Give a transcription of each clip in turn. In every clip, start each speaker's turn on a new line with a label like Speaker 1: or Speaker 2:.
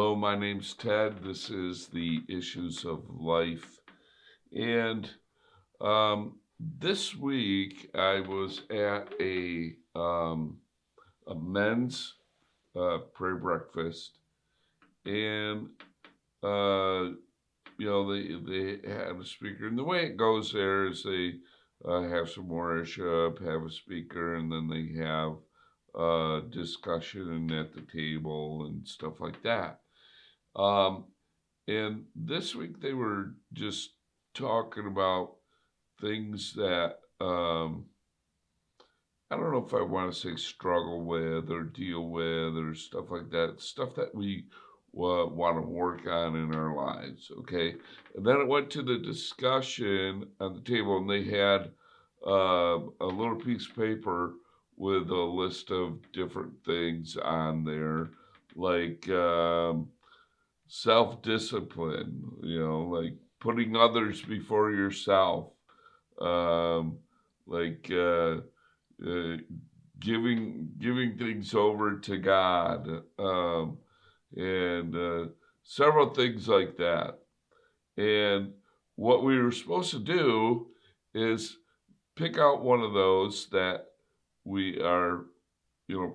Speaker 1: Hello, my name's Ted. This is the Issues of Life. And this week I was at a men's prayer breakfast, and uh, they had a speaker. And the way it goes there is they have some worship, have a speaker, and then they have discussion at the table and stuff like that. Um, and this week they were just talking about things that I don't know if I want to say struggle with or deal with or stuff like that. Stuff that we want to work on in our lives. Okay. And then it went to the discussion on the table, and they had a little piece of paper with a list of different things on there, like self discipline, like putting others before yourself, um, like uh, giving things over to God, and several things like that. And what we were supposed to do is pick out one of those that we are,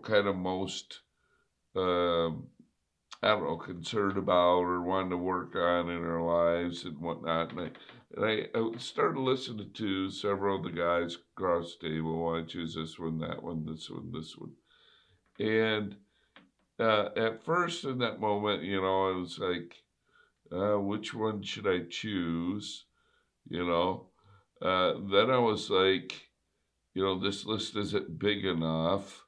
Speaker 1: kind of most um, I don't know, concerned about or wanting to work on in our lives and whatnot. And I started listening to several of the guys across the table. I choose this one, that one, this one, this one. And at first, in that moment, I was like, which one should I choose? You know, then I was like, this list isn't big enough.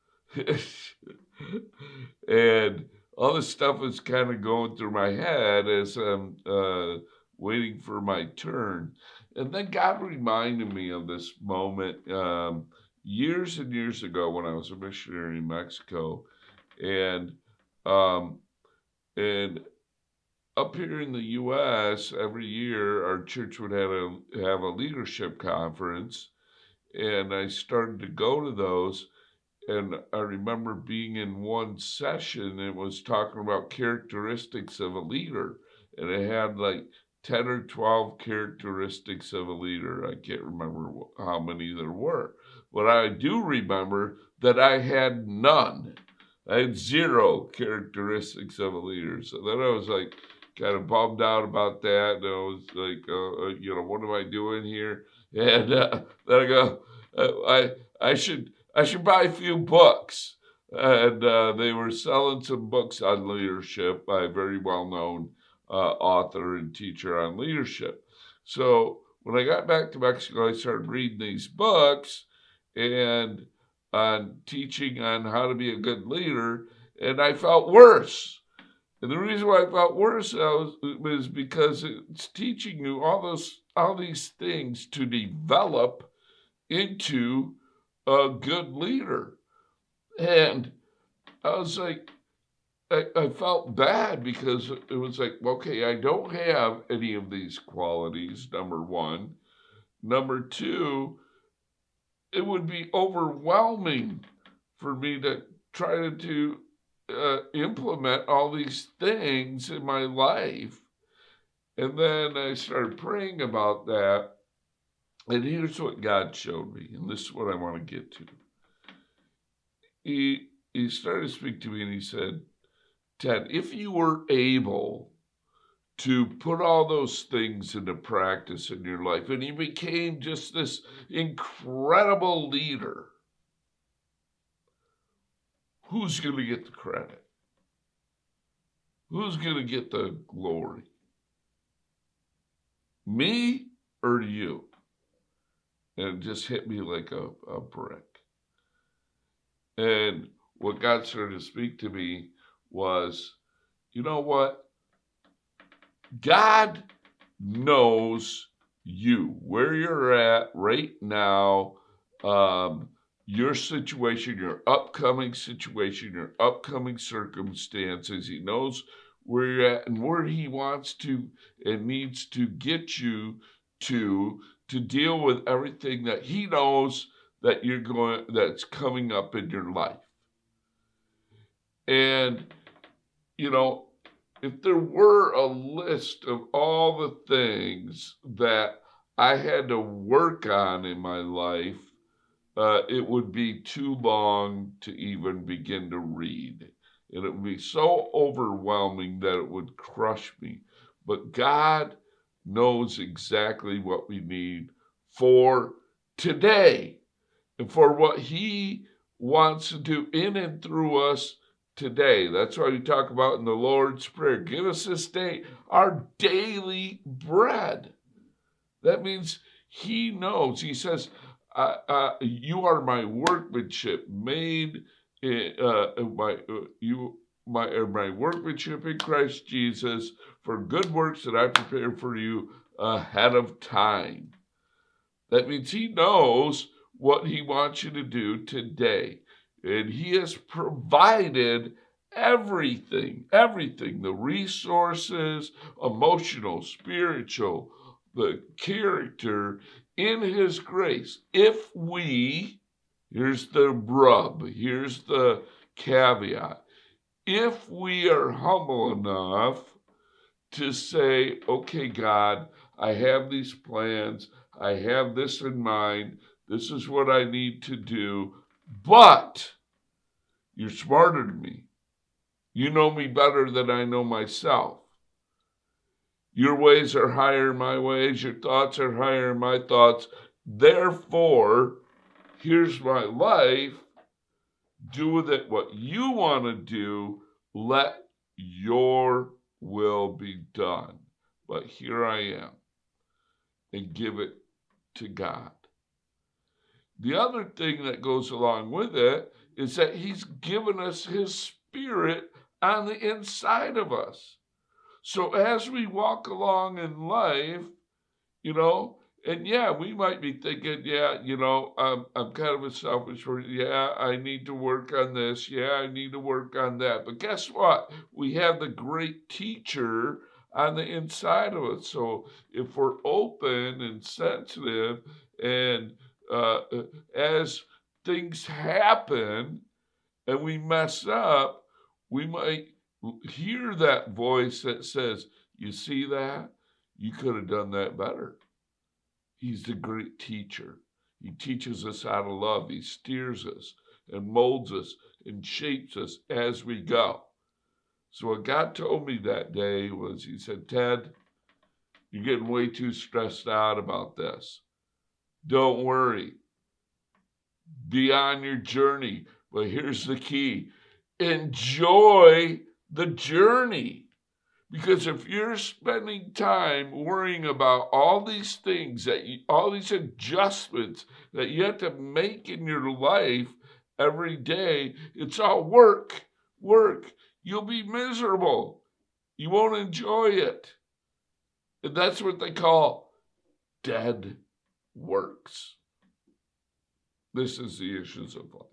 Speaker 1: And all this stuff is kind of going through my head as I'm waiting for my turn. And then God reminded me of this moment years and years ago when I was a missionary in Mexico. And um, and up here in the U.S., every year our church would have a leadership conference, and I started to go to those. And I remember being in one session, it was talking about characteristics of a leader. And it had like 10 or 12 characteristics of a leader. I can't remember how many there were. But I do remember that I had none. I had zero characteristics of a leader. So then I was like kind of bummed out about that. And I was like, what am I doing here? And then I go, I should buy a few books. And they were selling some books on leadership by a very well known author and teacher on leadership. So when I got back to Mexico, I started reading these books and on teaching on how to be a good leader, and I felt worse. And the reason why I felt worse was because it's teaching you all these things to develop into a good leader. And I was like, I felt bad because it was like, okay, I don't have any of these qualities, number one. Number two, it would be overwhelming for me to try to implement all these things in my life. And then I started praying about that. And here's what God showed me. And this is what I want to get to. He started to speak to me and he said, Ted, if you were able to put all those things into practice in your life and you became just this incredible leader, who's going to get the credit? Who's going to get the glory? Me or you? And it just hit me like a brick. And what God started to speak to me was, you know what? God knows you, where you're at right now, your situation, your upcoming situation, your upcoming circumstances. He knows where you're at and where he wants to and needs to get you to deal with everything that he knows that's coming up in your life. And you know, if there were a list of all the things that I had to work on in my life, it would be too long to even begin to read. And it would be so overwhelming that it would crush me. But God knows exactly what we need for today and for what He wants to do in and through us today. That's why we talk about in the Lord's Prayer, give us this day our daily bread. That means He knows. He says, you are my workmanship made my workmanship in Christ Jesus for good works that I prepared for you ahead of time. That means He knows what He wants you to do today. And He has provided everything, the resources, emotional, spiritual, the character in His grace. If we, here's the rub, here's the caveat, if we are humble enough to say, okay, God, I have these plans, I have this in mind, this is what I need to do, but you're smarter than me. You know me better than I know myself. Your ways are higher than my ways, your thoughts are higher than my thoughts. Therefore, here's my life. Do with it what you want to do. Let your will be done. But here I am. And give it to God. The other thing that goes along with it is that He's given us His Spirit on the inside of us. So as we walk along in life, and yeah, we might be thinking, yeah, I'm kind of a selfish person. Yeah, I need to work on this. Yeah, I need to work on that. But guess what? We have the great teacher on the inside of us. So if we're open and sensitive, and as things happen and we mess up, we might hear that voice that says, you see that? You could have done that better. He's the great teacher. He teaches us how to love. He steers us and molds us and shapes us as we go. So what God told me that day was, He said, Ted, you're getting way too stressed out about this. Don't worry. Be on your journey. But here's the key. Enjoy the journey. Because if you're spending time worrying about all these things, all these adjustments that you have to make in your life every day, it's all work. You'll be miserable. You won't enjoy it. And that's what they call dead works. This is the Issues of Life.